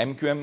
MQM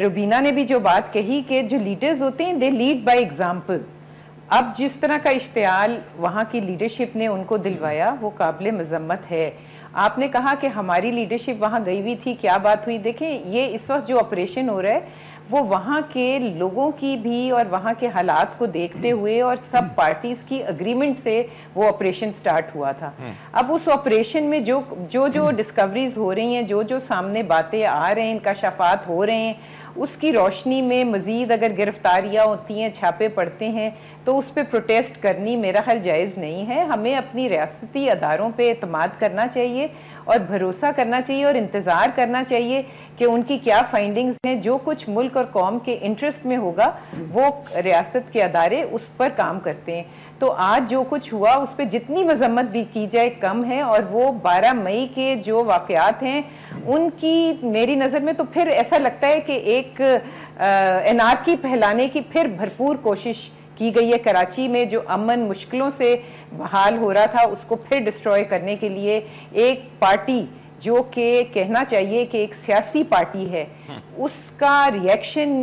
Rubina نے بھی جو بات کہی کہ جو لیڈرز ہوتے ہیں دے لیڈ بائی ایگزامپل. اب جس طرح کا اشتعال وہاں کی لیڈرشپ نے ان کو دلوایا وہ قابل مذمت ہے. آپ نے کہا کہ ہماری لیڈرشپ وہاں گئی ہوئی تھی, کیا بات ہوئی؟ دیکھیں یہ اس وقت جو آپریشن ہو رہا ہے وہ وہاں کے لوگوں کی بھی اور وہاں کے حالات کو دیکھتے ہوئے اور سب پارٹیز کی اگریمنٹ سے وہ آپریشن سٹارٹ ہوا تھا. اب اس آپریشن میں جو ڈسکوریز ہو رہی ہیں, جو سامنے باتیں آ رہے ہیں, انکشافات ہو رہے ہیں, اس کی روشنی میں مزید اگر گرفتاریاں ہوتی ہیں, چھاپے پڑتے ہیں, تو اس پہ پروٹیسٹ کرنی میرا خیال جائز نہیں ہے. ہمیں اپنی ریاستی اداروں پہ اعتماد کرنا چاہیے اور بھروسہ کرنا چاہیے اور انتظار کرنا چاہیے کہ ان کی کیا فائنڈنگز ہیں. جو کچھ ملک اور قوم کے انٹرسٹ میں ہوگا وہ ریاست کے ادارے اس پر کام کرتے ہیں. تو آج جو کچھ ہوا اس پہ جتنی مذمت بھی کی جائے کم ہے, اور وہ 12 مئی کے جو واقعات ہیں ان کی میری نظر میں تو پھر ایسا لگتا ہے کہ ایک انارکی پھیلانے کی پھر بھرپور کوشش کی گئی ہے. کراچی میں جو امن مشکلوں سے بحال ہو رہا تھا اس کو پھر ڈسٹروائے کرنے کے لیے ایک پارٹی جو کہ کہنا چاہیے کہ ایک سیاسی پارٹی ہے, اس کا ریئیکشن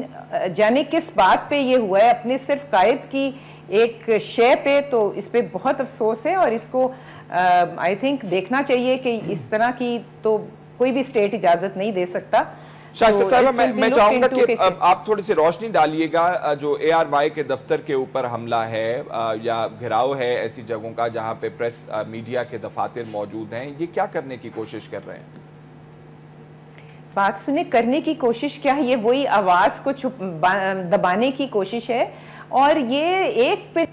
جانے کس بات پہ یہ ہوا ہے, اپنے صرف قائد کی ایک شے پہ. تو اس پہ بہت افسوس ہے اور اس کو آئی تھنک دیکھنا چاہیے کہ اس طرح کی تو کوئی بھی اسٹیٹ اجازت نہیں دے سکتا. شائستہ صاحبہ میں چاہوں گا کہ آپ تھوڑی سی روشنی ڈالیے گا. جو ARY کے دفتر کے اوپر حملہ ہے یا گھراؤ ہے ایسی جگہوں کا جہاں پہ پریس میڈیا کے دفاتر موجود ہیں, یہ کیا کرنے کی کوشش کر رہے ہیں؟ بات سنیں, کرنے کی کوشش کیا ہے, یہ وہی آواز کو دبانے کی کوشش ہے. اور یہ ایک پہ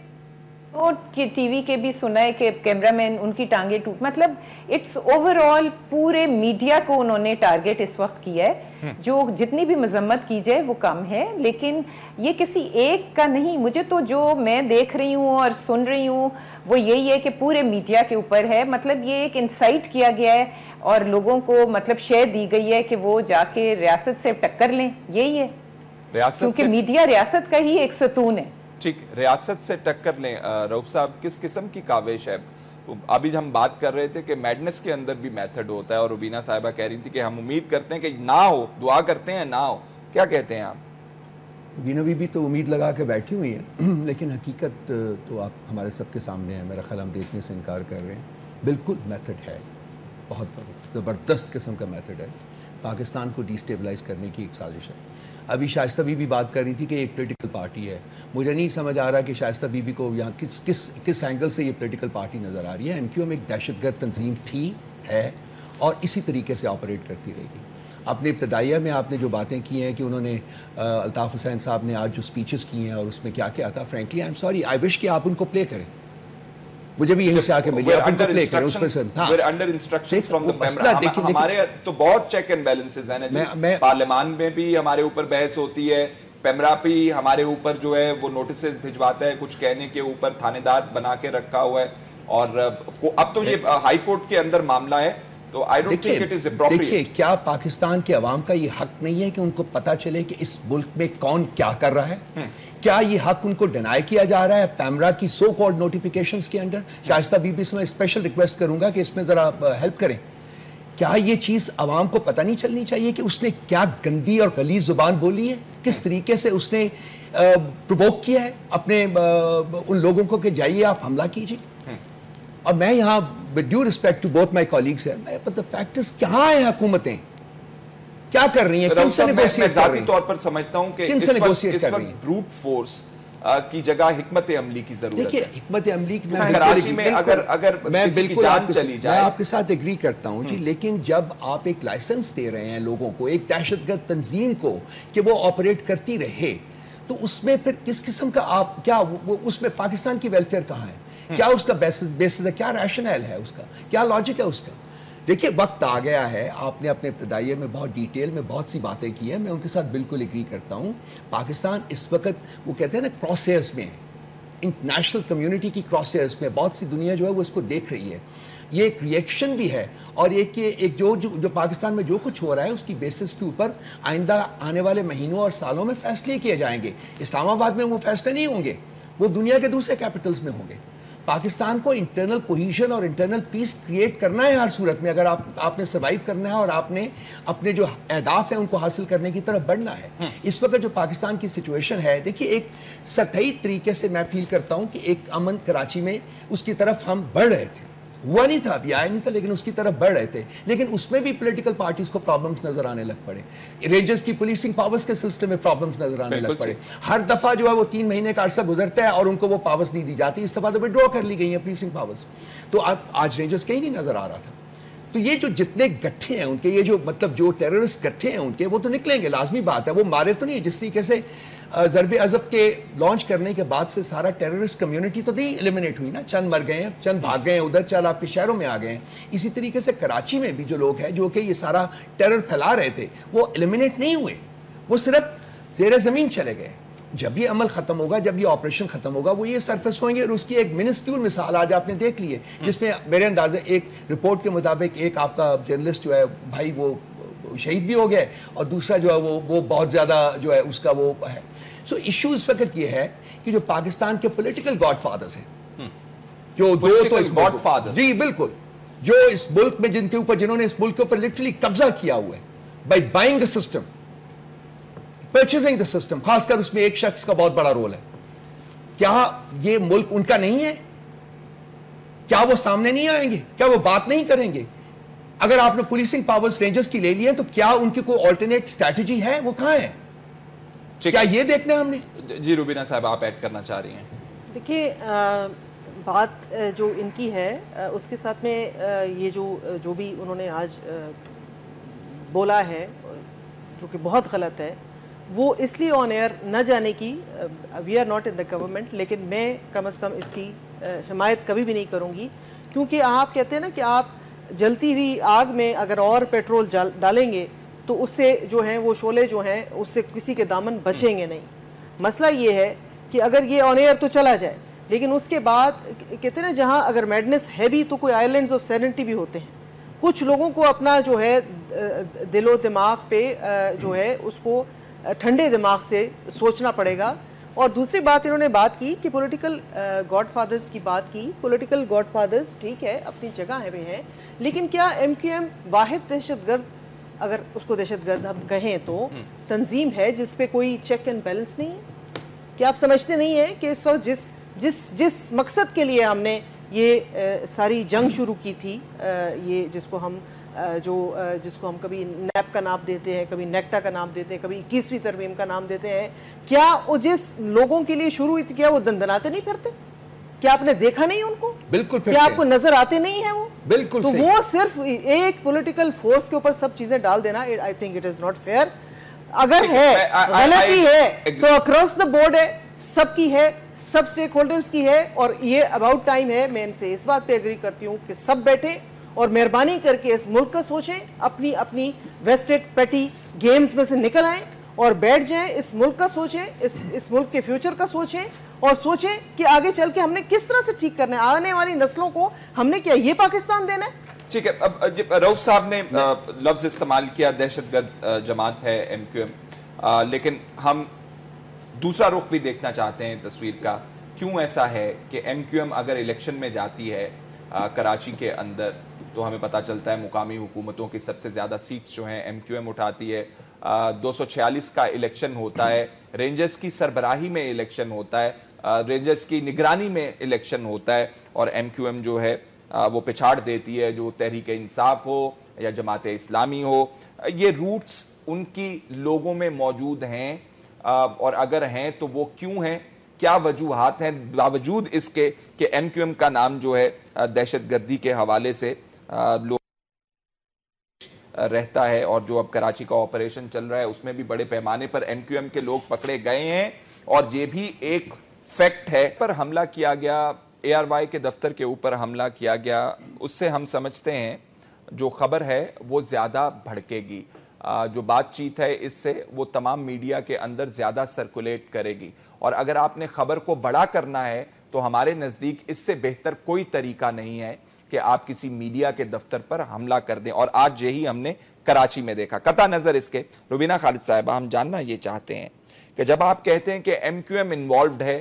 ٹی وی کے بھی سنا ہے کہ کیمرہ مین ان کی ٹانگیں ٹوٹ, مطلب اٹس اوور آل پورے میڈیا کو انہوں نے ٹارگٹ اس وقت کیا ہے. جو جتنی بھی مذمت کی جائے وہ کم ہے, لیکن یہ کسی ایک کا نہیں. مجھے تو جو میں دیکھ رہی ہوں اور سن رہی ہوں وہ یہی ہے کہ پورے میڈیا کے اوپر ہے. مطلب یہ ایک انسائٹ کیا گیا ہے اور لوگوں کو مطلب شے دی گئی ہے کہ وہ جا کے ریاست سے ٹکر لیں, یہی ہے. کیونکہ میڈیا ریاست کا ہی ایک ستون ہے. ٹھیک, ریاست سے ٹکر لیں. رؤف صاحب, کس قسم کی کاوش ہے؟ ابھی ہم بات کر رہے تھے کہ میڈنس کے اندر بھی میتھڈ ہوتا ہے, اور روبینہ صاحبہ کہہ رہی تھی کہ ہم امید کرتے ہیں کہ نہ ہو, دعا کرتے ہیں نہ ہو. کیا کہتے ہیں آپ؟ روبینہ بھی تو امید لگا کے بیٹھی ہوئی ہیں, لیکن حقیقت تو آپ ہمارے سب کے سامنے ہے. میرا خیال ہم دیکھنے سے انکار کر رہے ہیں. بالکل میتھڈ ہے, بہت زبردست قسم کا میتھڈ ہے. پاکستان کو ڈیسٹیبلائز کرنے کی ایک سازش ہے. ابھی شائستہ بی بھی بات کر رہی تھی کہ ایک پولیٹیکل پارٹی ہے. مجھے نہیں سمجھ آ رہا کہ شائستہ بی بھی کو یہاں کس اینگل سے یہ پولیٹیکل پارٹی نظر آ رہی ہے. MQM ایک دہشت گرد تنظیم تھی, ہے, اور اسی طریقے سے آپریٹ کرتی رہے گی. اپنے ابتدائیہ میں آپ نے جو باتیں کی ہیں کہ انہوں نے الطاف حسین صاحب نے آج جو سپیچز کی ہیں اور اس میں کیا کیا تھا, فرینکلی آئی ایم سوری, آئی وش کہ آپ ان کو پلے کریں. مجھے بھی یہیں سے آ کے ملیے, آپ ان کو پلے کریں. اس پہ under instructions from the PEMRA. ہمارے تو بہت چیک اینڈ بیلنسز ہیں. پارلیمان میں بھی ہمارے اوپر بحث ہوتی ہے, پیمرا بھی ہمارے اوپر جو ہے وہ نوٹسز بھجواتا ہے, کچھ کہنے کے اوپر تھانے دار بنا کے رکھا ہوا ہے. اور اب تو یہ ہائی کورٹ کے اندر معاملہ ہے, تو I don't think it is appropriate. دیکھیے, کیا پاکستان کے عوام کا یہ حق نہیں ہے کہ ان کو پتا چلے کہ اس ملک میں کون کیا کر رہا ہے؟ کیا یہ حق ان کو ڈینائی کیا جا رہا ہے پیمرا کی سو کالڈ نوٹیفیکیشنز کے اندر؟ شائستہ بی بی سے میں اسپیشل ریکویسٹ کروں گا کہ اس میں ذرا ہیلپ کریں. کیا یہ چیز عوام کو پتہ نہیں چلنی چاہیے کہ اس نے کیا گندی اور غلیظ زبان بولی ہے, کس طریقے سے اس نے پرووک کیا ہے اپنے ان لوگوں کو کہ جائیے آپ حملہ کیجیے. اور میں یہاں with due respect to both my colleagues here, but the fact is کہاں ہیں حکومتیں, کیا کر رہی ہیں, کن سے نیگوشیٹ کر رہی ہیں؟ میں ذاتی طور پر سمجھتا ہوں کہ اس وقت بروٹ فورس کی جگہ حکمت عملی کی ضرورت ہے. دیکھیے, حکمت عملی کی کراچی میں اگر کسی کی جان چلی جائے, میں آپ کے ساتھ ایگری کرتا ہوں جی, لیکن جب آپ ایک لائسنس دے رہے ہیں لوگوں کو, ایک دہشت گرد تنظیم کو کہ وہ آپریٹ کرتی رہے, تو اس میں پھر کس قسم کا آپ کیا اس میں پاکستان کی ویلفیئر کہاں ہے؟ کیا اس کا بیسس ہے, کیا ریشنل ہے, اس کا کیا لاجک ہے اس کا؟ دیکھیے, وقت آ گیا ہے. آپ نے اپنے ابتدائیے میں بہت ڈیٹیل میں بہت سی باتیں کی ہیں, میں ان کے ساتھ بالکل ایگری کرتا ہوں. پاکستان اس وقت وہ کہتے ہیں نا کراس ایئرز میں, انٹرنیشنل کمیونٹی کی کراس ایئرز میں بہت سی دنیا جو ہے وہ اس کو دیکھ رہی ہے. یہ ایک ریئیکشن بھی ہے, اور ایک جو پاکستان میں جو کچھ ہو رہا ہے اس کی بیسس کے اوپر آئندہ آنے والے مہینوں اور سالوں میں فیصلے کیے جائیں گے. اسلام آباد میں وہ فیصلے نہیں ہوں گے, وہ دنیا کے دوسرے کیپٹلز میں ہوں گے. پاکستان کو انٹرنل کوہیشن اور انٹرنل پیس کریٹ کرنا ہے ہر صورت میں. اگر آپ نے سروائیو کرنا ہے اور آپ نے اپنے جو اہداف ہیں ان کو حاصل کرنے کی طرف بڑھنا ہے. اس وقت جو پاکستان کی سچویشن ہے, دیکھیے ایک سطحی طریقے سے میں فیل کرتا ہوں کہ ایک امن کراچی میں اس کی طرف ہم بڑھ رہے تھے. ہوا نہیں تھا, ابھی آیا نہیں تھا, لیکن اس کی طرف بڑھ رہے تھے. لیکن اس میں بھی پولیٹیکل پارٹیز کو پرابلمز نظر آنے لگ پڑے. رینجرز کی پولیسنگ پاورز کے سلسلے میں پرابلمز نظر آنے لگ پڑے. ہر دفعہ جو ہے وہ 3 مہینے کا عرصہ گزرتا ہے اور ان کو وہ پاورز نہیں دی جاتی. اس دفعہ تو ڈرا کر لی گئی ہیں پولیسنگ پاورز. تو آج رینجرز کہیں نہیں نظر آ رہا تھا. تو یہ جو جتنے گٹھے ہیں ان کے, یہ جو مطلب جو ٹیررسٹ گٹھے ہیں ان کے, وہ تو نکلیں گے, لازمی بات ہے. وہ مارے تو نہیں, جس طریقے سے ضرب عضب کے لانچ کرنے کے بعد سے سارا ٹیررسٹ کمیونٹی تو نہیں ایلیمنیٹ ہوئی نا. چند مر گئے ہیں, چند بھاگ گئے ہیں ادھر, چند آپ کے شہروں میں آ گئے ہیں. اسی طریقے سے کراچی میں بھی جو لوگ ہیں جو کہ یہ سارا ٹیرر پھیلا رہے تھے وہ ایلیمنیٹ نہیں ہوئے, وہ صرف زیر زمین چلے گئے. جب یہ عمل ختم ہوگا, جب یہ آپریشن ختم ہوگا, وہ یہ سرفیس ہوئیں گے. اور اس کی ایک منسکیول مثال آج آپ نے دیکھ لی ہے, جس میں میرے اندازے ایک رپورٹ کے مطابق ایک آپ کا جرنلسٹ جو ہے بھائی وہ شہید بھی ہو گئے, اور دوسرا جو ہے وہ بہت زیادہ جو ہے اس کا وہ ہے. سو ایشو اس وقت یہ ہے کہ جو پاکستان کے پولیٹیکل گاڈ فادرز ہیں, جو گاڈ فادر, جی بالکل, جو اس ملک میں جن کے اوپر, جنہوں نے اس ملک کے اوپر لٹرلی قبضہ کیا ہوا ہے by buying the system, purchasing the system, خاص کر اس میں ایک شخص کا بہت بڑا رول ہے. کیا یہ ملک ان کا نہیں ہے؟ کیا وہ سامنے نہیں آئیں گے؟ کیا وہ بات نہیں کریں گے؟ اگر آپ نے پولیسنگ پاورز رینجرز کی لے لی ہے تو کیا ان کی کوئی آلٹرنیٹ اسٹریٹجی ہے؟ وہ کہاں ہے؟ کیا یہ دیکھنا ہے ہم نے؟ جی روبینہ صاحب, آپ ایڈ کرنا چاہ رہی ہیں. دیکھیے بات جو ان کی ہے اس کے ساتھ میں یہ جو بھی انہوں نے آج بولا ہے جو کہ بہت غلط ہے, وہ اس لیے آن ایئر نہ جانے کی, we are not in the government, لیکن میں کم از کم اس کی حمایت کبھی بھی نہیں کروں گی. کیونکہ آپ کہتے ہیں نا کہ آپ جلتی ہوئی آگ میں اگر اور پیٹرول ڈالیں گے تو اس سے جو ہیں وہ شعلے جو ہیں اس سے کسی کے دامن بچیں گے نہیں. مسئلہ یہ ہے کہ اگر یہ آن ایئر تو چلا جائے, لیکن اس کے بعد کہتے ہیں نا جہاں اگر میڈنس ہے بھی تو کوئی آئلینڈز آف سیرنٹی بھی ہوتے ہیں. کچھ لوگوں کو اپنا جو ہے دل و دماغ پہ جو ہے اس کو ٹھنڈے دماغ سے سوچنا پڑے گا. اور دوسری بات انہوں نے بات کی کہ پولیٹیکل گاڈ فادرز کی بات کی. پولیٹیکل گاڈ فادرز ٹھیک ہے اپنی جگہ بھی ہیں, لیکن کیا ایم کیو ایم واحد دہشت گرد, اگر اس کو دہشت گرد ہم کہیں تو, تنظیم ہے جس پہ کوئی چیک اینڈ بیلنس نہیں ہے؟ کیا آپ سمجھتے نہیں ہیں کہ اس وقت جس مقصد کے لیے ہم نے یہ ساری جنگ شروع کی تھی, یہ جس کو ہم کبھی نیپ کا نام دیتے ہیں, کبھی نیکٹا کا نام دیتے ہیں, کبھی 21ویں ترمیم کا نام دیتے ہیں, کیا وہ جس لوگوں کے لیے شروع ہوئی تھی کیا وہ دندناتے نہیں پھرتے؟ کیا آپ نے دیکھا نہیں ان کو؟ بالکل. کیا آپ کو نظر آتے نہیں ہیں وہ؟ بالکل. تو وہ صرف ایک پولیٹیکل فورس کے اوپر سب چیزیں ڈال دینا, I think it is not fair. اگر ہے غلطی ہے تو اکراس دا بورڈ ہے, سب کی ہے, سب سٹیک ہولڈرز کی ہے, اور یہ اباؤٹ ٹائم ہے. میں ان سے اس بات پہ ایگری کرتی ہوں کہ سب بیٹھیں اور مہربانی کر کے اس ملک کا سوچیں, اپنی ویسٹڈ پیٹی گیمز میں سے نکل آئیں اور بیٹھ جائیں, اس ملک کا سوچیں, اس ملک کے فیوچر کا سوچیں, اور سوچیں کہ آگے چل کے ہم نے کس طرح سے ٹھیک کرنا ہے. آنے والی نسلوں کو ہم نے کیا یہ پاکستان دینا ہے؟ ٹھیک ہے. اب رؤف صاحب نے لفظ استعمال کیا دہشت گرد جماعت ہے ایم کیو ایم, لیکن ہم دوسرا رخ بھی دیکھنا چاہتے ہیں تصویر کا. کیوں ایسا ہے کہ ایم کیو ایم اگر الیکشن میں جاتی ہے کراچی کے اندر تو ہمیں پتہ چلتا ہے مقامی حکومتوں کی سب سے زیادہ سیٹس جو ہیں ایم کیو ایم اٹھاتی ہے. 246 کا الیکشن ہوتا ہے, رینجرز کی سربراہی میں الیکشن ہوتا ہے, رینجرز کی نگرانی میں الیکشن ہوتا ہے, اور ایم کیو ایم جو ہے وہ پچھاڑ دیتی ہے, جو تحریک انصاف ہو یا جماعت اسلامی ہو. یہ روٹس ان کی لوگوں میں موجود ہیں, اور اگر ہیں تو وہ کیوں ہیں, کیا وجوہات ہیں باوجود اس کے کہ ایم کیو ایم کا نام جو ہے دہشت گردی کے حوالے سے لوگ رہتا ہے, اور جو اب کراچی کا آپریشن چل رہا ہے اس میں بھی بڑے پیمانے پر ایم کیو ایم کے لوگ پکڑے گئے ہیں, اور یہ بھی ایک فیکٹ ہے. پر حملہ کیا گیا, اے آر وائی کے دفتر کے اوپر حملہ کیا گیا, اس سے ہم سمجھتے ہیں جو خبر ہے وہ زیادہ بھڑکے گی, جو بات چیت ہے اس سے وہ تمام میڈیا کے اندر زیادہ سرکولیٹ کرے گی, اور اگر آپ نے خبر کو بڑا کرنا ہے تو ہمارے نزدیک اس سے بہتر کوئی طریقہ نہیں ہے کہ آپ کسی میڈیا کے دفتر پر حملہ کر دیں, اور آج یہی ہم نے کراچی میں دیکھا. قطع نظر اس کے روبینہ خالد صاحبہ, ہم جاننا یہ چاہتے ہیں کہ جب آپ کہتے ہیں کہ ایم کیو ایم انوالوڈ ہے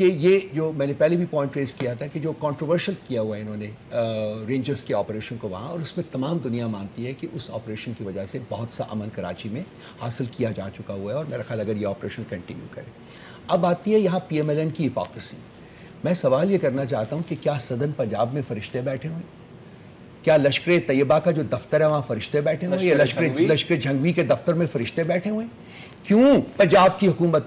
کہ یہ جو میں نے پہلے بھی پوائنٹ ریز کیا تھا کہ جو کنٹروورشل کیا ہوا ہے انہوں نے رینجرز کے آپریشن کو وہاں، اور اس میں تمام دنیا مانتی ہے کہ اس آپریشن کی وجہ سے بہت سا امن کراچی میں حاصل کیا جا چکا ہوا ہے، اور میرا خیال اگر یہ آپریشن کنٹینیو کرے۔ اب آتی ہے یہاں پی ایم ایل این کی ہپوکریسی۔ میں سوال یہ کرنا چاہتا ہوں کہ کیا صدر پنجاب میں فرشتے بیٹھے ہوئے ہیں؟ کیا لشکر طیبہ کا جو دفتر ہے وہاں فرشتے بیٹھے ہوئے ہیں، یا لشکر جھنگوی کے دفتر میں فرشتے بیٹھے ہوئے ہیں؟ کیوں پنجاب کی حکومت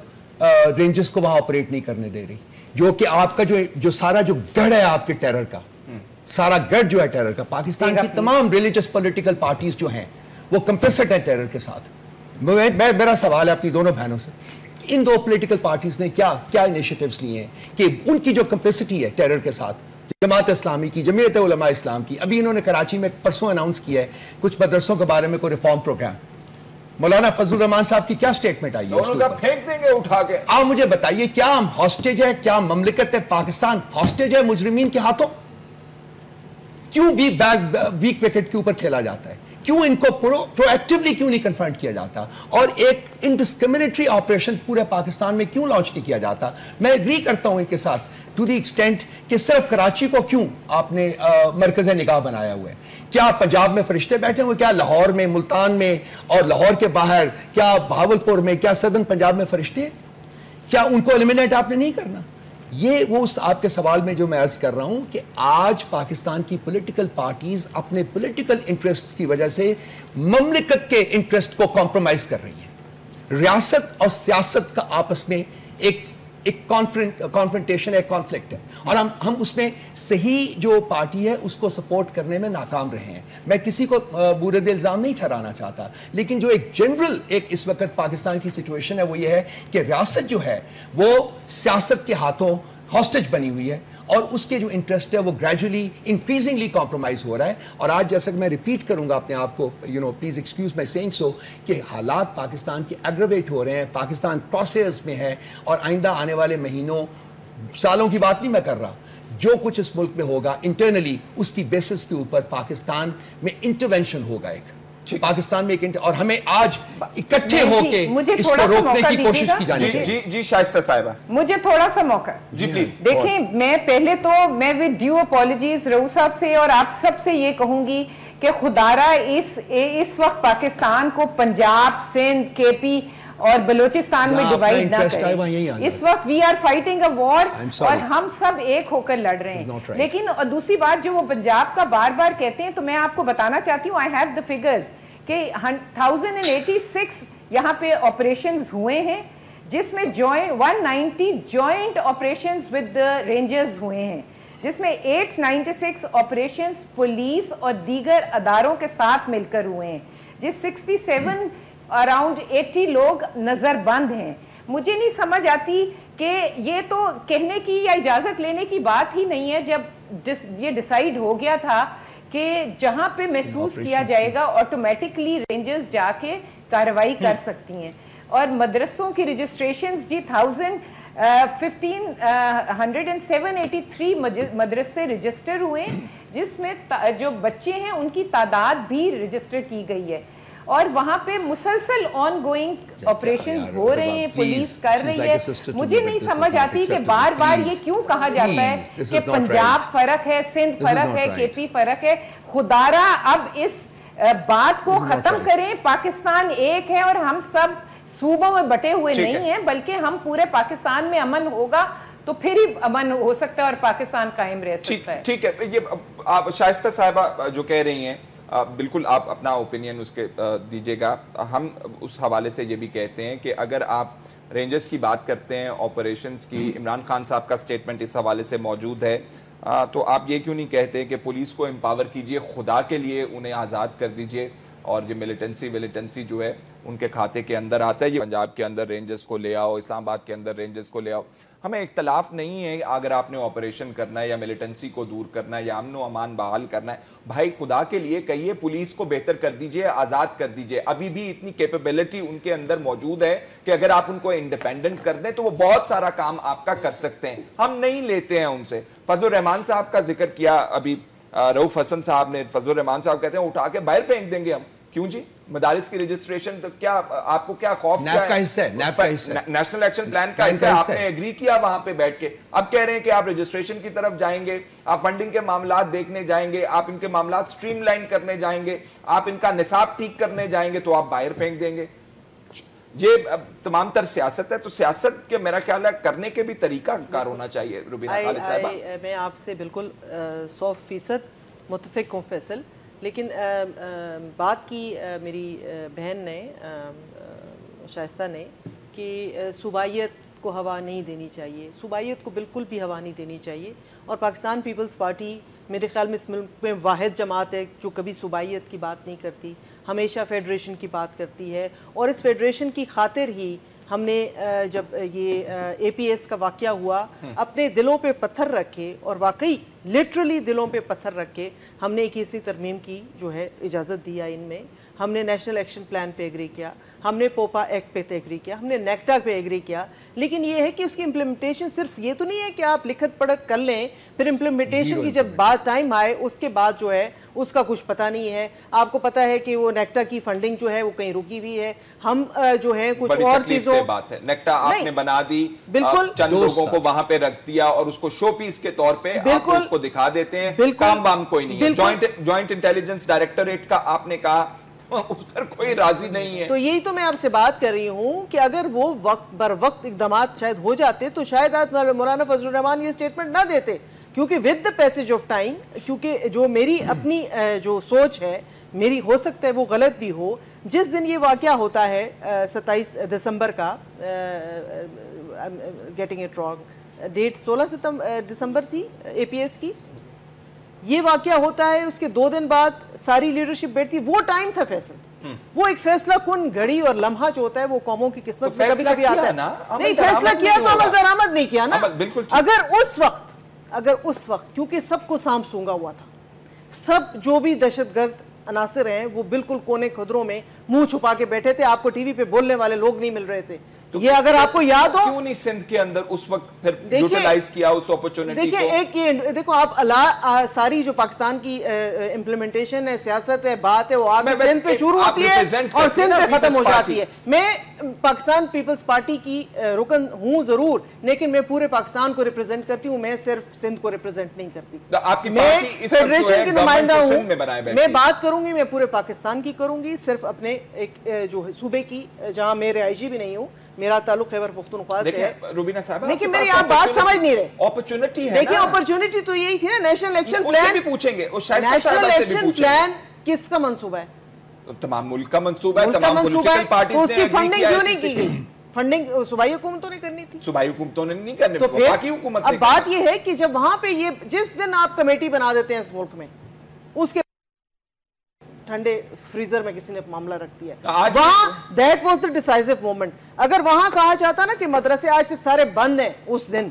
رینجرز کو وہاں آپریٹ نہیں کرنے دے رہی؟ جو کہ آپ کا جو سارا جو گڑھ ہے آپ کے ٹیرر کا، سارا گڑھ جو ہے ٹیرر کا، پاکستان کی تمام ریلیجس پولیٹیکل پارٹیز جو ہیں وہ کمپلیسٹ ہیں ٹیرر کے ساتھ۔ میرا سوال ہے اپنی دونوں بہنوں سے، ان دو پولیٹیکل پارٹیز نے کیا انیشیٹیوز لیے ہیں کہ ان کی جو کمپلیسٹی ہے ٹیرر کے ساتھ، جماعت اسلامی کی، جمعیت علماء اسلام کی، ابھی انہوں نے کراچی میں پرسوں اناؤنس کیا ہے کچھ مدرسوں کے بارے میں کوئی ریفارم پروگرام۔ مولانا فضل الرحمان صاحب کی کیا سٹیٹمنٹ آئی ہے؟ انہوں نے کہا پھینک دیں گے اٹھا کے۔ آپ مجھے بتائیے کیا ہم ہاسٹیج ہے، کیا مملکت پاکستان ہاسٹیج ہے مجرمین کے ہاتھوں؟ کیوں ویک وکٹ کے اوپر کھیلا جاتا ہے؟ کیوں ان کو پرو ایکٹیولی کیوں نہیں کنفرنٹ کیا جاتا؟ اور ایک انڈسکریمنیٹری آپریشن پورے پاکستان میں کیوں لانچ نہیں کیا جاتا؟ میں ایگری کرتا ہوں ان کے ساتھ ٹو دی ایکسٹینٹ کہ صرف کراچی کو کیوں آپ نے مرکز نگاہ بنایا ہوا ہے؟ کیا پنجاب میں فرشتے بیٹھے ہوئے؟ کیا لاہور میں، ملتان میں اور لاہور کے باہر، کیا بہاولپور میں، کیا سدرن پنجاب میں فرشتے ہیں؟ کیا ان کو ایلیمینیٹ آپ نے نہیں کرنا؟ یہ وہ آپ کے سوال میں جو میں عرض کر رہا ہوں کہ آج پاکستان کی پولیٹیکل پارٹیز اپنے پولیٹیکل انٹرسٹ کی وجہ سے مملکت کے انٹرسٹ کو کمپرومائز کر رہی ہیں۔ ریاست اور سیاست کا آپس میں ایک کانفرنٹیشن ہے، کانفلکٹ ہے، اور ہم اس میں صحیح جو پارٹی ہے اس کو سپورٹ کرنے میں ناکام رہے ہیں۔ میں کسی کو بورد الزام نہیں ٹھہرانا چاہتا، لیکن جو ایک جنرل اس وقت پاکستان کی سچویشن ہے وہ یہ ہے کہ ریاست جو ہے وہ سیاست کے ہاتھوں ہاسٹیج بنی ہوئی ہے، اور اس کے جو انٹرسٹ ہے وہ گریجولی انکریزنگلی کمپرومائز ہو رہا ہے۔ اور آج جیسا کہ میں ریپیٹ کروں گا اپنے آپ کو، پلیز ایکسکیوز مائی سیئنگ سو، کہ حالات پاکستان کے ایگریویٹ ہو رہے ہیں، پاکستان کراس ایئرز میں ہے، اور آئندہ آنے والے مہینوں، سالوں کی بات نہیں میں کر رہا، جو کچھ اس ملک میں ہوگا انٹرنلی اس کی بیسس کے اوپر پاکستان میں انٹرونشن ہوگا ایک پاکستان میں ایک، اور ہمیں آج اکٹھے ہو کے اس کو روکنے کی کوشش کی جانی چاہیے۔ جی شائستہ صاحبہ مجھے تھوڑا سا موقع جی پلیز۔ دیکھیں، میں پہلے تو میں ود ڈیو اپالوجیز رؤوف صاحب سے اور آپ سب سے یہ کہوں گی کہ خدارہ اس وقت پاکستان کو پنجاب، سندھ، کے پی اور بلوچستان میں ڈیوائیڈ نہ کریں۔ اس وقت وی آر فائٹنگ اے وار، اور ہم سب ایک ہو کر لڑ رہے ہیں۔ لیکن دوسری بات جو وہ پنجاب کا بار بار کہتے ہیں، تو میں آپ کو بتانا چاہتی ہوں، آئی ہیو دا فگرز، کہ 1086 یہاں پہ آپریشنز ہوئے ہیں، جس میں 190 جوائنٹ آپریشنز ود رینجرز ہوئے ہیں، جس میں 896 آپریشنز پولیس اور دیگر اداروں کے ساتھ مل کر ہوئے ہیں، جس 67 اراؤنڈ 80 لوگ نظر بند ہیں۔ مجھے نہیں سمجھ آتی کہ یہ تو کہنے کی یا اجازت لینے کی بات ہی نہیں ہے، جب یہ ڈیسائیڈ ہو گیا تھا کہ جہاں پہ محسوس کیا جائے گا آٹومیٹکلی رینجرز جا کے کارروائی کر سکتی ہیں۔ اور مدرسوں کی رجسٹریشنز جی 1583 مدرسے رجسٹر ہوئے، جس میں جو بچے ہیں ان کی تعداد بھی رجسٹر کی گئی ہے، اور وہاں پہ مسلسل آن گوئنگ آپریشنز ہو رہے ہیں، پولیس کر رہی ہے۔ مجھے نہیں سمجھ آتی کہ بار بار یہ کیوں کہا جاتا ہے کہ پنجاب فرق ہے، سندھ فرق ہے، کے پی فرق ہے۔ خدارہ اب اس بات کو ختم کریں، پاکستان ایک ہے، اور ہم سب صوبوں میں بٹے ہوئے نہیں ہیں، بلکہ ہم پورے پاکستان میں امن ہوگا تو پھر ہی امن ہو سکتا ہے اور پاکستان قائم رہ سکتا ہے۔ ٹھیک ہے، یہ آپ شائستہ صاحبہ جو کہہ رہی ہیں بالکل آپ اپنا اوپینین اس کے دیجئے گا۔ ہم اس حوالے سے یہ بھی کہتے ہیں کہ اگر آپ رینجرز کی بات کرتے ہیں، آپریشنز کی، عمران خان صاحب کا سٹیٹمنٹ اس حوالے سے موجود ہے، تو آپ یہ کیوں نہیں کہتے کہ پولیس کو امپاور کیجئے، خدا کے لیے انہیں آزاد کر دیجئے، اور یہ ملیٹنسی جو ہے ان کے کھاتے کے اندر آتا ہے۔ یہ پنجاب کے اندر رینجرز کو لے آؤ، اسلام آباد کے اندر رینجرز کو لے آؤ، ہمیں اختلاف نہیں ہے اگر آپ نے آپریشن کرنا ہے یا ملیٹنسی کو دور کرنا ہے یا امن و امان بحال کرنا ہے، بھائی خدا کے لیے کہیے پولیس کو بہتر کر دیجئے، آزاد کر دیجئے۔ ابھی بھی اتنی کیپیبلٹی ان کے اندر موجود ہے کہ اگر آپ ان کو انڈیپینڈنٹ کر دیں تو وہ بہت سارا کام آپ کا کر سکتے ہیں، ہم نہیں لیتے ہیں ان سے۔ فضل الرحمان صاحب کا ذکر کیا ابھی رؤوف حسن صاحب نے، فضل الرحمان صاحب کہتے ہیں اٹھا کے باہر پھینک دیں گے ہم، کیوں جی مدارس کی رجسٹریشن تو کیا آپ کو کیا خوف نیب کا حصہ ہے، نیب کا حصہ ہے، نیشنل ایکشن پلان کا حصہ ہے، آپ نے ایگری کیا وہاں پہ بیٹھ کے، اب کہہ رہے ہیں کہ آپ رجسٹریشن کی طرف جائیں گے، آپ فنڈنگ کے معاملات دیکھنے جائیں گے، آپ ان کے معاملات سٹریم لائن کرنے جائیں گے، آپ ان کا نصاب ٹھیک کرنے جائیں گے تو آپ باہر پھینک دیں گے. یہ تمام تر سیاست ہے، تو سیاست کے میرا خیال ہے کرنے کے بھی طریقہ کار ہونا چاہیے. روبینہ خالد صاحبہ میں آپ سے بالکل 100% متفق ہوں فیصل، لیکن بات کی میری بہن نے شائستہ نے کہ صوبائیت کو ہوا نہیں دینی چاہیے. صوبائیت کو بالکل بھی ہوا نہیں دینی چاہیے، اور پاکستان پیپلز پارٹی میرے خیال میں اس ملک میں واحد جماعت ہے جو کبھی صوبائیت کی بات نہیں کرتی، ہمیشہ فیڈریشن کی بات کرتی ہے. اور اس فیڈریشن کی خاطر ہی ہم نے جب یہ اے پی ایس کا واقعہ ہوا اپنے دلوں پہ پتھر رکھے، اور واقعی لٹرلی دلوں پہ پتھر رکھ کے ہم نے 21ویں ترمیم کی جو ہے اجازت دیا. ان میں ہم نے نیشنل ایکشن پلان پہ ایگری کیا، ہم نے پوپا ایکٹ پہ ایگری کیا، ہم نے نیکٹا پہ ایگری کیا. لیکن یہ ہے کہ اس کی امپلیمنٹیشن صرف یہ تو نہیں ہے کہ آپ لکھت پڑھت کر لیں، پھر امپلیمنٹیشن کی جب بات ٹائم آئے اس کے بعد جو ہے اس کا کچھ پتہ نہیں ہے. آپ کو پتہ ہے کہ وہ نیکٹا کی فنڈنگ جو ہے وہ کہیں رکی ہوئی ہے. ہم جو ہے کچھ اور چیزوں بات ہے نیکٹا آپ نے بنا دی، بالکل چند لوگوں کو وہاں پہ رکھ دیا اور اس کو شو پیس کے طور پہ آپ اس کو دکھا دیتے ہیں، کام بام کوئی نہیں ہے. جوائنٹ انٹیلیجنس ڈائریکٹوریٹ کا آپ نے کہا اس پر کوئی راضی نہیں ہے. تو یہی تو میں آپ سے بات کر رہی ہوں کہ اگر وہ وقت بر وقت اقدامات شاید ہو جاتے تو شاید آج مولانا فضل الرحمان یہ سٹیٹمنٹ نہ دیتے. کیونکہ with the passage of time, کیونکہ جو میری اپنی جو سوچ ہے میری ہو سکتا ہے وہ غلط بھی ہو، جس دن یہ واقعہ ہوتا ہے 27 دسمبر کا، گیٹنگ اٹ رانگ، ڈیٹ 16 دسمبر تھی اے پی ایس کی، یہ واقعہ ہوتا ہے اس کے 2 دن بعد ساری لیڈرشپ بیٹھتی. وہ ٹائم تھا فیصل، وہ ایک فیصلہ کن گھڑی اور لمحہ جو ہوتا ہے وہ قوموں کی قسمت میں کبھی کبھی آتا ہے. نہیں فیصلہ کیا تو عمل درآمد نہیں کیا نا. اگر اس وقت کیونکہ سب کو سانپ سونگا ہوا تھا، سب جو بھی دہشت گرد عناصر ہیں وہ بالکل کونے خدروں میں منہ چھپا کے بیٹھے تھے، آپ کو ٹی وی پہ بولنے والے لوگ نہیں مل رہے تھے. یہ اگر آپ کو یاد ہو کیوں نہیں سندھ کے اندر اس وقت پھر یوٹیلائز کیا اس اپرچونٹی کو؟ دیکھیں ایک یہ دیکھو آپ ساری جو پاکستان کی امپلیمنٹیشن ہے، سیاست ہے، بات ہے، وہ آگے سندھ پہ شروع ہوتی ہے اور سندھ پہ ختم ہو جاتی ہے. میں پاکستان پیپلز پارٹی کی رکن ہوں ضرور، لیکن میں پورے پاکستان کو ریپرزینٹ کرتی ہوں، میں صرف سندھ کو ریپرزینٹ نہیں کرتی. میں فیڈریشن کی نمائندہ ہوں، میں بات کروں گی میں پورے پاکستان کی کروں گی، صرف اپنے ایک جو صوبے کی جہاں میں رہائشی بھی نہیں ہوں، میرا تعلق خیبر پختونخوا سے ہے. روبینہ صاحبہ لیکن میری آپ بات سمجھ نہیں رہے. اپرچونٹی ہے دیکھیں اپرچونٹی تو یہی تھی نا، نیشنل ایکشن پلان. ان سے بھی پوچھیں گے، نیشنل ایکشن پلان کس کا منصوبہ ہے؟ تمام ملک کا منصوبہ ہے، تمام پولیٹیکل پارٹیز نے. اس کی فنڈنگ کیوں نہیں کی گئی؟ فنڈنگ صوبائی حکومتوں نے کرنی تھی. صوبائی حکومتوں نے نہیں کرنی، باقی حکومت. اب بات یہ ہے کہ جب وہاں پہ یہ جس دن آپ کمیٹی بنا دیتے ہیں اس ملک میں، اس کے ٹھنڈے فریزر میں کسی نے معاملہ رکھ دیا وہاں. That was the decisive moment. اگر وہاں کہا جاتا نا کہ مدرسے آج سے سارے بند ہیں، اس دن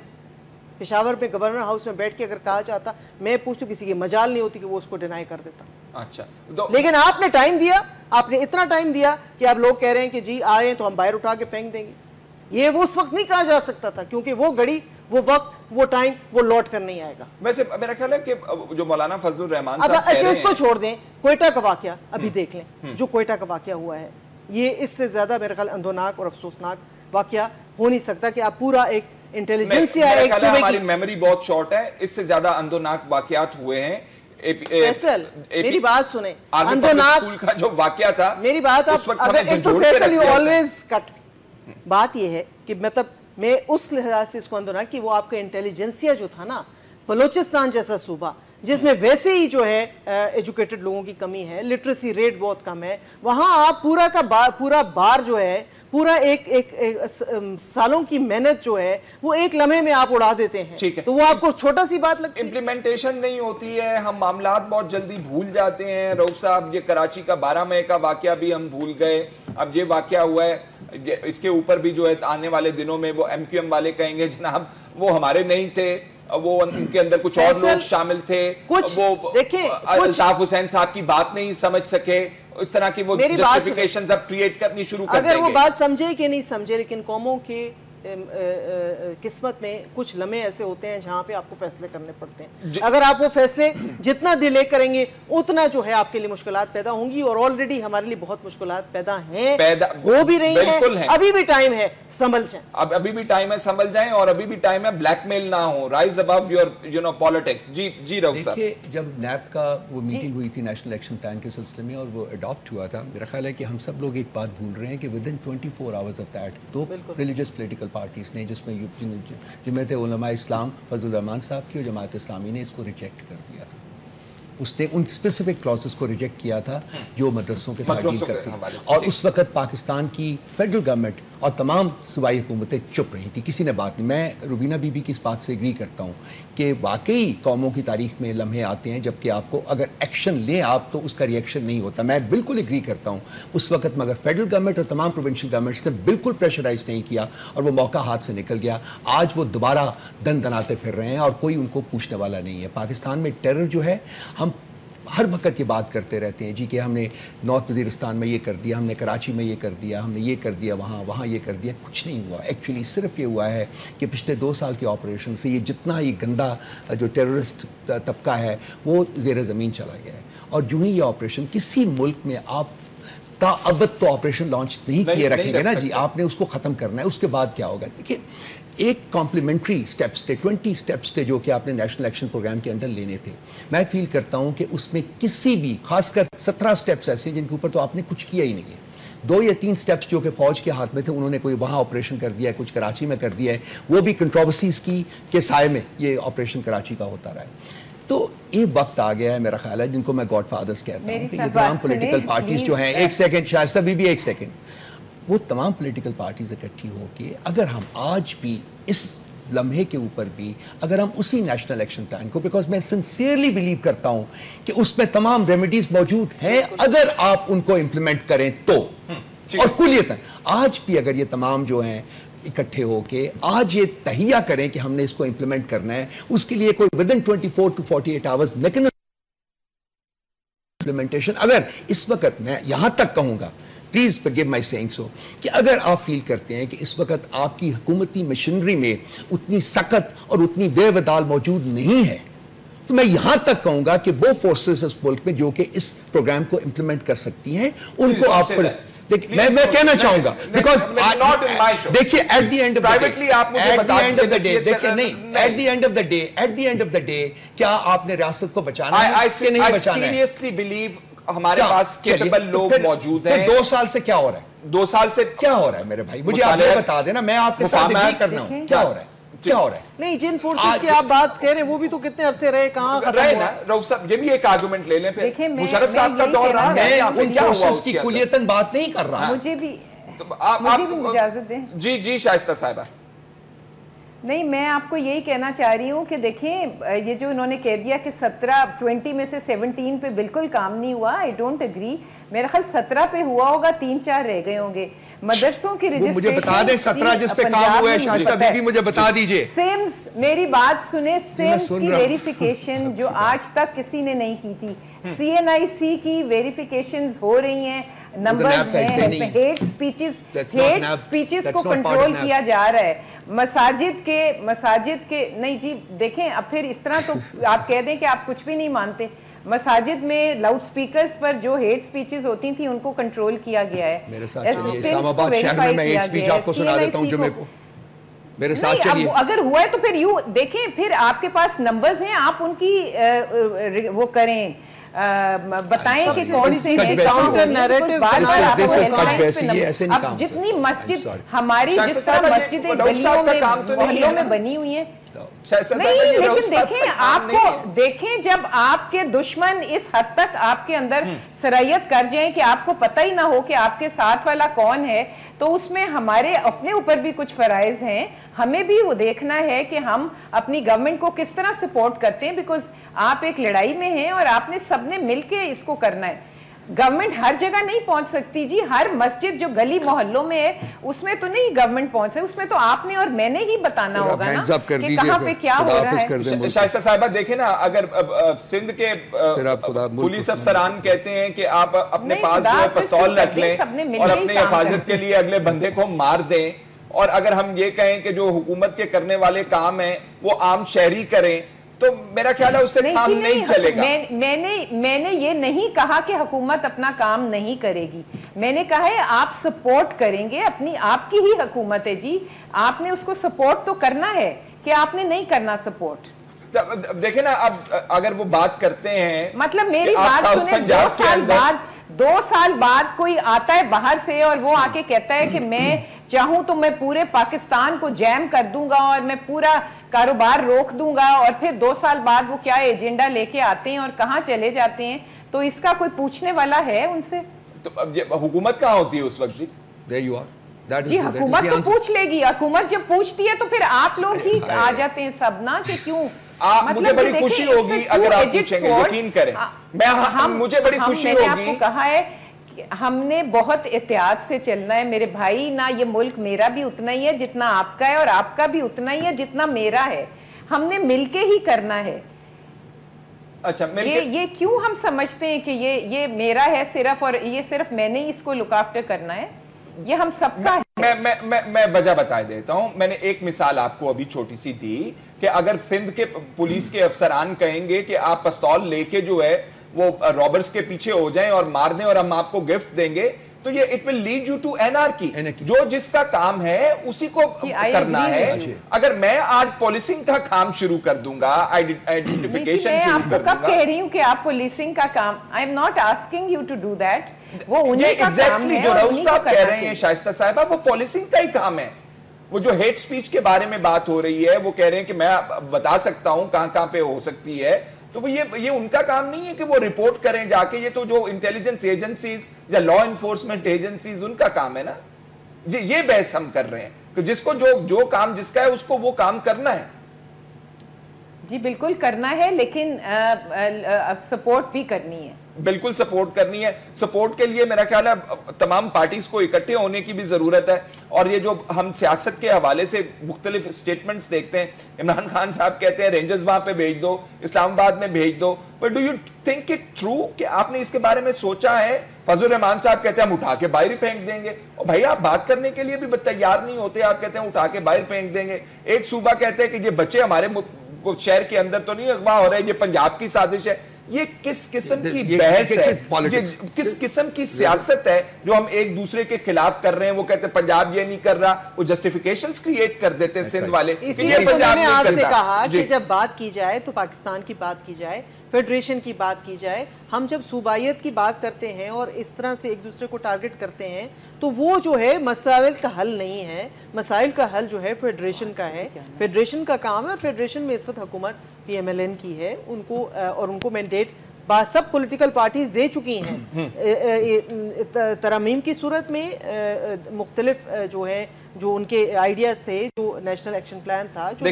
پشاور میں گورنر ہاؤس میں بیٹھ کے اگر کہا جاتا، میں پوچھتا کسی کی مجال نہیں ہوتی کہ وہ اس کو ڈینائی کر دیتا. اچھا لیکن آپ نے ٹائم دیا، آپ نے اتنا ٹائم دیا کہ آپ لوگ کہہ رہے ہیں کہ جی آئے تو ہم باہر اٹھا کے پھینک دیں گے. یہ وہ اس وقت نہیں کہا جا سکتا تھا، کیونکہ وہ گھڑی، وہ وقت، وہ ٹائم وہ لوٹ کر نہیں آئے گا. ویسے میرا خیال ہے کہ جو مولانا فضل الرحمان صاحب کہہ رہے ہیں، اس کو چھوڑ دیں، کوئٹہ کا واقعہ ابھی دیکھ لیں. جو کوئٹہ کا واقعہ ہوا ہے، یہ اس سے زیادہ میرا خیال اندوناک اور افسوسناک واقعہ ہو نہیں سکتا کہ آپ پورا ایک انٹیلیجنسیا ایک صوبے کی. ہماری میموری بہت شارٹ ہے، اس سے زیادہ اندوناک واقعات ہوئے ہیں. فیصل میری بات سنیں، اندوناک کا جو واقعہ تھا، میری بات بات یہ ہے کہ مطلب میں اس لحاظ سے اس کو اندوناک کہ وہ آپ کا انٹیلیجنسیا جو تھا نا، بلوچستان جیسا صوبہ جس میں ویسے ہی جو ہے ایجوکیٹڈ لوگوں کی کمی ہے، لٹریسی ریٹ بہت کم ہے، وہاں آپ پورا کا پورا بار جو ہے، پورا ایک سالوں کی محنت جو ہے وہ ایک لمحے میں آپ اڑا دیتے ہیں. تو وہ آپ کو چھوٹا سی بات لگتی ہے. امپلیمنٹیشن نہیں ہوتی ہے، ہم معاملات بہت جلدی بھول جاتے ہیں. رؤوف صاحب، یہ کراچی کا 12 مئی کا واقعہ بھی ہم بھول گئے. اب یہ واقعہ ہوا ہے، اس کے اوپر بھی جو ہے آنے والے دنوں میں وہ ایم کیو ایم والے کہیں گے جناب وہ ہمارے نہیں تھے، وہ ان کے اندر کچھ اور لوگ شامل تھے، وہ الطاف حسین صاحب کی بات نہیں سمجھ سکے. اس طرح کی وہ جسٹیفیکیشنز اب کریٹ کرنی شروع کر دیں گے. اگر وہ بات سمجھے کہ نہیں سمجھے، لیکن قوموں کے قسمت میں کچھ لمحے ایسے ہوتے ہیں جہاں پہ آپ کو فیصلے کرنے پڑتے ہیں. اگر آپ وہ فیصلے جتنا ڈیلے کریں گے اتنا جو ہے آپ کے لیے مشکلات پیدا ہوں گی, اور آلریڈی ہمارے لیے بہت مشکلات پیدا ہیں, ہو بھی رہی ہیں. ابھی بھی ٹائم ہے, سنبھل جائیں. ابھی بھی ٹائم ہے, سنبھل جائیں, اور ابھی بھی ٹائم ہے بلیک میل نہ ہو, رائز ابو یور پالیٹکس. جی رؤف صاحب, دیکھیے جب نیب کا وہ میٹنگ ہوئی تھی نیشنل الیکشن پلان کے سلسلے میں اور وہ اڈاپٹ ہوا تھا, میرا خیال ہے کہ ہم سب لوگ ایک بات بھول رہے ہیں کہ within 24 hours of that دو ریلیجس پولیٹیکل پارٹیز نے, جس میں جمعیت علماء اسلام فضل الرحمان صاحب کی اور جماعت اسلامی نے, اس کو ریجیکٹ کر دیا تھا. اس نے ان اسپیسیفک کلاسز کو ریجیکٹ کیا تھا جو مدرسوں کے ساتھ ڈیل کرتی, اور اس وقت پاکستان کی فیڈرل گورنمنٹ اور تمام صوبائی حکومتیں چپ رہی تھی, کسی نے بات نہیں. میں روبینہ بی بی کی اس بات سے ایگری کرتا ہوں کہ واقعی قوموں کی تاریخ میں لمحے آتے ہیں جبکہ آپ کو اگر ایکشن لیں آپ تو اس کا ریئیکشن نہیں ہوتا. میں بالکل ایگری کرتا ہوں اس وقت, مگر فیڈرل گورنمنٹ اور تمام پروونشل گورنمنٹس نے بالکل پریشرائز نہیں کیا اور وہ موقع ہاتھ سے نکل گیا. آج وہ دوبارہ دن دناتے پھر رہے ہیں اور کوئی ان کو پوچھنے والا نہیں ہے. پاکستان میں ٹیرر جو ہے, ہم ہر وقت یہ بات کرتے رہتے ہیں جی کہ ہم نے نارتھ وزیرستان میں یہ کر دیا, ہم نے کراچی میں یہ کر دیا, ہم نے یہ کر دیا, وہاں یہ کر دیا. کچھ نہیں ہوا. ایکچولی صرف یہ ہوا ہے کہ پچھلے 2 سال کے آپریشن سے یہ جتنا یہ گندا جو ٹیررسٹ طبقہ ہے وہ زیر زمین چلا گیا ہے. اور جو ہی یہ آپریشن کسی ملک میں آپ ابد تو آپریشن لانچ نہیں کیے رکھیں گے نا جی, آپ نے اس کو ختم کرنا ہے. اس کے بعد کیا ہوگا؟ دیکھیے ایک کمپلیمنٹری سٹیپس تھے, 20 سٹیپس تھے جو کہ آپ نے نیشنل ایکشن پروگرام کے اندر لینے تھے. میں فیل کرتا ہوں کہ اس میں کسی بھی, خاص کر 17 سٹیپس ایسے جن کے اوپر تو آپ نے کچھ کیا ہی نہیں ہے. 2 یا 3 سٹیپس جو کہ فوج کے ہاتھ میں تھے, انہوں نے کوئی وہاں آپریشن کر دیا ہے, کچھ کراچی میں کر دیا ہے, وہ بھی کنٹروورسیز کی کے سائے میں یہ آپریشن کراچی کا ہوتا رہا ہے. تو یہ وقت آ گیا ہے میرا خیال ہے, جن کو میں گاڈ فادرز کہتا ہوں کہ یہ تمام پولیٹیکل پارٹیز جو ہیں, ایک سیکنڈ شائستہ بی بی, ایک سیکنڈ, وہ تمام پولیٹیکل پارٹیز اکٹھی ہو کے اگر ہم آج بھی اس لمحے کے اوپر بھی اگر ہم اسی نیشنل ایکشن پلان کو, بیکاز میں سنسیئرلی بلیو کرتا ہوں کہ اس میں تمام ریمیڈیز موجود ہیں اگر آپ ان کو امپلیمنٹ کریں تو, اور کلیتاً آج بھی اگر یہ تمام جو ہیں اکٹھے ہو کے آج یہ تہیہ کریں کہ ہم نے اس کو امپلیمنٹ کرنا ہے, اس کے لیے کوئی ودن 24 to 48 آورز میکنزم امپلیمنٹیشن. اگر اس وقت میں یہاں تک کہوں گا, please forgive my saying so, کہ اگر آپ فیل کرتے ہیں کہ اس وقت آپ کی حکومتی مشنری میں اتنی سخت اور اتنی بے ودال موجود نہیں ہے, تو میں یہاں تک کہوں گا کہ وہ فورسز اس ملک میں جو کہ اس پروگرام کو امپلیمنٹ کر سکتی ہیں, ان کو آپ پر میں کہنا چاہوں گا, بیکاز دیکھیے at the end of the day کیا آپ نے ریاست کو بچانا ہے کہ نہیں بچانا ہے. ہمارے پاس کیپیبل لوگ موجود ہیں. 2 سال سے کیا ہو رہا ہے, 2 سال سے کیا ہو رہا ہے میرے بھائی, مجھے آپ یہ بتا دینا, میں آپ کے ساتھ ایگری کرنا ہوں. کیا ہو رہا ہے, کیا ہو رہا ہے؟ نہیں, جن فورسز کی آپ بات کہہ رہے ہیں وہ بھی تو کتنے عرصے رہے, کہاں رہے نا رؤف صاحب, یہ بھی ایک آرگومنٹ لے لیں. پھر مشرف صاحب کا دور رہا, میں ان فورسز کی کلیتاً بات نہیں کر رہا. مجھے بھی اجازت دیں. جی شائستہ صاحبہ. نہیں, میں آپ کو یہی کہنا چاہ رہی ہوں کہ دیکھیں یہ جو انہوں نے کہہ دیا کہ 20 میں سے 17 پہ بالکل کام نہیں ہوا, آئی ڈونٹ اگری. میرا خیال 17 پہ ہوا ہوگا, 3-4 رہ گئے ہوں گے. مدرسوں کی رجسٹریشن مجھے بتا دیں 17 جس پہ کام ہوا ہے, شائستہ بی بی مجھے بتا دیجئے. سیمز, میری بات سنیں, سیمز کی ویریفیکیشن جو آج تک کسی نے نہیں کی تھی, CNIC کی ویریفیکیشنز ہو رہی ہیں, نمبرز ہیں, ہیٹ سپیچز کو کنٹرول کیا جا رہا ہے. مساجد کے نہیں جی دیکھیں, اب پھر اس طرح تو آپ کہہ دیں کہ آپ کچھ بھی نہیں مانتے. مساجد میں لاؤڈ سپیکرز پر جو ہیٹ سپیچز ہوتی تھیں ان کو کنٹرول کیا گیا ہے. میرے ساتھ چلیے اسلام آباد شہر میں میں ہیٹ سپیچ آپ کو سنا دیتا ہوں جمعے کو, میرے ساتھ چلیے. اگر ہوا ہے تو پھر یوں دیکھیں, پھر آپ کے پاس نمبرز ہیں, آپ ان کی وہ کریں, بتائیں کہ کون سے ہیں. اب جتنی مسجد ہماری جس طرح مسجدیں گلیوں میں محلوں میں بنی ہوئی ہیں, نہیں لیکن دیکھیں آپ کو دیکھیں جب آپ کے دشمن اس حد تک آپ کے اندر سرایت کر جائیں کہ آپ کو پتہ ہی نہ ہو کہ آپ کے ساتھ والا کون ہے, تو اس میں ہمارے اپنے اوپر بھی کچھ فرائض ہیں. ہمیں بھی وہ دیکھنا ہے کہ ہم اپنی گورنمنٹ کو کس طرح سپورٹ کرتے ہیں, بیکاز آپ ایک لڑائی میں ہیں اور آپ نے سب نے مل کے اس کو کرنا ہے. گورنمنٹ ہر جگہ نہیں پہنچ سکتی جی, ہر مسجد جو گلی محلوں میں ہے اس میں تو نہیں گورنمنٹ پہنچ سکتی, اس میں تو آپ نے اور میں نے ہی بتانا ہوگا نا کہ کہاں پہ کیا ہو رہا ہے. شائستہ صاحبہ دیکھیں نا, اگر سندھ کے پولیس افسران کہتے ہیں کہ آپ اپنے پاس جو ہے پستول رکھ لیں اور اپنے حفاظت کے لیے اگلے بندے کو مار دیں, اور اگر ہم یہ کہیں کہ جو حکومت کے کرنے والے کام ہیں وہ عام شہری کریں تو میرا خیال ہے اس سے کام نہیں چلے گا. میں نے یہ نہیں کہا کہ حکومت اپنا کام نہیں کرے گی, میں نے کہا ہے آپ سپورٹ کریں گے, اپنی آپ کی ہی حکومت ہے جی, آپ نے اس کو سپورٹ تو کرنا ہے کہ آپ نے نہیں کرنا سپورٹ. دیکھیں نا اب اگر وہ بات کرتے ہیں مطلب میری بات سنیں, 2 سال بعد کوئی آتا ہے باہر سے اور وہ آ کے کہتا ہے کہ میں چاہوں تو میں پورے پاکستان کو جیم کر دوں گا اور میں پورا کاروبار روک دوں گا, اور پھر 2 سال بعد وہ کیا ایجنڈا لے کے آتے ہیں اور کہاں چلے جاتے ہیں, تو اس کا کوئی پوچھنے والا ہے ان سے؟ تو حکومت کہاں ہوتی ہے اس وقت جی؟ There you are. جی حکومت تو پوچھ لے گی, حکومت جب پوچھتی ہے تو پھر آپ لوگ ہی آ جاتے ہیں سب نا کہ کیوں. مجھے بڑی خوشی ہوگی اگر آپ پوچھیں گے, یقین کریں مجھے بڑی خوشی ہوگی. میں نے آپ کو کہا ہے ہم نے بہت احتیاط سے چلنا ہے میرے بھائی, نہ یہ ملک میرا بھی اتنا ہی ہے جتنا آپ کا ہے, اور آپ کا بھی اتنا ہی ہے جتنا میرا ہے, ہم نے مل کے ہی کرنا ہے. اچھا یہ کیوں ہم سمجھتے ہیں کہ یہ میرا ہے صرف, اور یہ صرف میں نے اس کو لک آفٹر کرنا ہے, یہ ہم سب کا ہے. میں وجہ بتا دیتا ہوں. میں نے ایک مثال آپ کو ابھی چھوٹی سی دی کہ اگر سندھ کے پولیس کے افسران کہیں گے کہ آپ پستول لے کے جو ہے وہ رابرز کے پیچھے ہو جائیں اور مار دیں اور ہم آپ کو گفٹ دیں گے, تو یہ it will lead you to anarchy. جو جس کا کام ہے اسی کو کرنا ہے. اگر میں آج پولیسنگ کا کام شروع کر دوں گا, آئیڈینٹیفیکیشن شروع کر دوں گا. میں آپ کو کب کہہ رہی ہوں کہ آپ پولیسنگ کا کام, I am not asking you to do that, وہ انہیں کا کام ہے. جو رؤوف صاحب کہہ رہے ہیں شائستہ صاحبہ, وہ پولیسنگ کا ہی کام ہے. وہ جو ہیٹ سپیچ کے بارے میں بات ہو رہی ہے, وہ کہہ رہے ہیں کہ میں بتا سکتا ہوں کہاں کہاں پہ ہو سکتی ہے, تو یہ ان کا کام نہیں ہے کہ وہ رپورٹ کریں جا کے. یہ تو جو انٹیلیجنس ایجنسیز یا لا انفورسمنٹ ایجنسیز ان کا کام ہے نا. یہ بحث ہم کر رہے ہیں کہ جس کو جو کام جس کا ہے اس کو وہ کام کرنا ہے. جی بالکل کرنا ہے, لیکن سپورٹ بھی کرنی ہے. بالکل سپورٹ کرنی ہے. سپورٹ کے لیے میرا خیال ہے تمام پارٹیز کو اکٹھے ہونے کی بھی ضرورت ہے. اور یہ جو ہم سیاست کے حوالے سے مختلف سٹیٹمنٹس دیکھتے ہیں, عمران خان صاحب کہتے ہیں رینجرز وہاں پہ بھیج دو, اسلام آباد میں بھیج دو, but do you think it through کہ آپ نے اس کے بارے میں سوچا ہے؟ فضل الرحمان صاحب کہتے ہیں ہم اٹھا کے باہر ہی پھینک دیں گے, اور بھائی آپ بات کرنے کے لیے بھی تیار نہیں ہوتے, آپ کہتے ہیں اٹھا کے باہر پھینک دیں گے. ایک صوبہ کہتے ہیں کہ یہ بچے ہمارے شہر کے اندر تو نہیں اغوا ہو رہے, یہ پنجاب کی سازش ہے. یہ کس قسم کی بحث ہے, کس قسم کی سیاست ہے جو ہم ایک دوسرے کے خلاف کر رہے ہیں؟ وہ کہتے ہیں پنجاب یہ نہیں کر رہا, وہ جسٹیفیکیشنز کریٹ کر دیتے ہیں سندھ والے. اس لیے تو میں نے آپ سے کہا کہ جب بات کی جائے تو پاکستان کی بات کی جائے, فیڈریشن کی بات کی جائے. ہم جب صوبائیت کی بات کرتے ہیں اور اس طرح سے ایک دوسرے کو ٹارگٹ کرتے ہیں تو وہ جو ہے مسائل کا حل نہیں ہے. مسائل کا حل جو ہے فیڈریشن کا ہے, فیڈریشن کا کام ہے. اور فیڈریشن میں اس وقت حکومت پی ایم ایل این کی ہے, ان کو اور ان کو mandate sub political parties they چکی ہیں. ترامیم کی صورت میں مختلف جو ہے جو ان کے آئیڈیاز تھے, جو نیشنل ایکشن پلان تھا, جو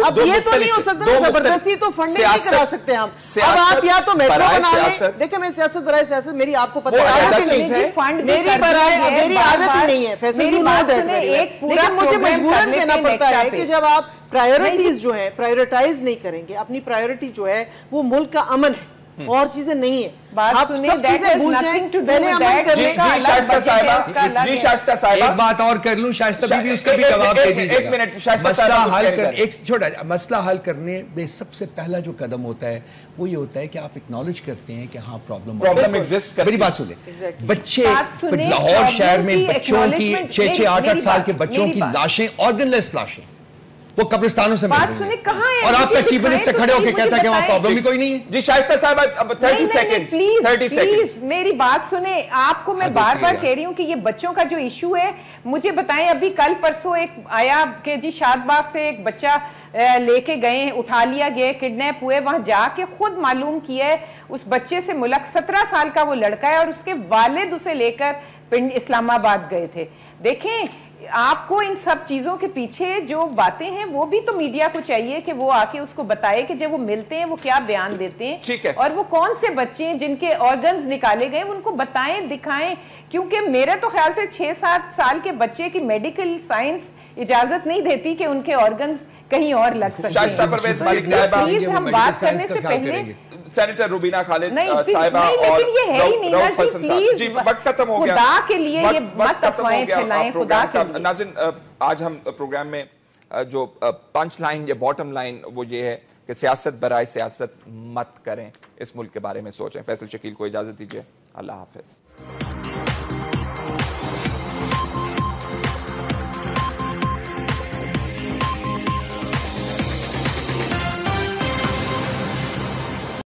اب یہ تو نہیں ہو سکتا زبردستی تو فنڈنگ نہیں کرا سکتے ہم. اب آپ یا تو میٹرو بنا لیں. دیکھیں میں سیاست برائے سیاست, میری آپ کو پتہ ہے میری عادت ہی نہیں ہے فیصل, لیکن مجھے مجبوراً کہنا پڑتا ہے کہ جب آپ پرائیورٹیز جو ہیں پرائیورٹائز نہیں کریں گے, اپنی پرائیورٹی جو ہے وہ ملک کا امن ہے اور چیزیں نہیں ہیں. بات سنیں, that has nothing to do with that. جی شائستہ صاحبہ ایک بات اور کر لوں, شائستہ بھی اس کا بھی جواب دے دیجیے. ایک منٹ شائستہ صاحبہ, ایک چھوٹا مسئلہ حل کرنے میں سب سے پہلا جو قدم ہوتا ہے وہ یہ ہوتا ہے کہ آپ اکنالج کرتے ہیں کہ ہااں پرابلم ایگزسٹ کرتی ہے. میری بات سنیں, بچے لاہور شہر میں بچوں کی 6-6, 8-8 سال کے بچوں کی لاشیں, آرگن لیس لاشیں, وہ قبرستانوں سے مل رہی ہیں, اور آپ کا چیف منسٹر کھڑے ہو کے کہتا ہے کہ وہاں پرابلم بھی کوئی نہیں ہے. جی شائستہ صاحب 30 سیکنڈ, پلیز میری بات سنیں. آپ کو میں بار بار کہہ رہی ہوں کہ یہ بچوں کا جو ایشو ہے, مجھے بتائیں ابھی کل پرسوں ایک آیا کہ جی شاد باغ سے ایک بچہ لے کے گئے, اٹھا لیا گیا, کڈنیپ ہوئے, وہاں جا کے خود معلوم کیا ہے اس بچے سے ملک 17 سال کا وہ لڑکا ہے, اور اس کے والد اسے لے کر پنڈ اسلام آباد گئے تھے. دیکھیں آپ کو ان سب چیزوں کے پیچھے جو باتیں ہیں وہ بھی تو میڈیا کو چاہیے کہ وہ آ کے اس کو بتائے کہ جب وہ ملتے ہیں وہ کیا بیان دیتے ہیں, اور وہ کون سے بچے ہیں جن کے آرگنز نکالے گئے ان کو بتائیں, دکھائیں. کیونکہ میرے تو خیال سے 6-7 سال کے بچے کی میڈیکل سائنس اجازت نہیں دیتی کہ ان کے آرگنز کہیں اور لگ سکتے ہیں. شائستہ پرویز ملک صاحبہ, پلیز ہم بات کرنے سے پہلے سینیٹر روبینہ خالد نہیں صاحبہ اور لیکن یہ ہے ہی نہیں رؤف حسن صاحب. جی وقت ختم ہو گیا, خدا کے لیے یہ مت افواہیں پھیلائیں, خدا کے لیے. ناظرین آج ہم پروگرام میں جو پنچ لائن یا باٹم لائن وہ یہ ہے کہ سیاست برائے سیاست مت کریں, اس ملک کے بارے میں سوچیں. فیصل شکیل کو اجازت دیجیے, اللہ حافظ.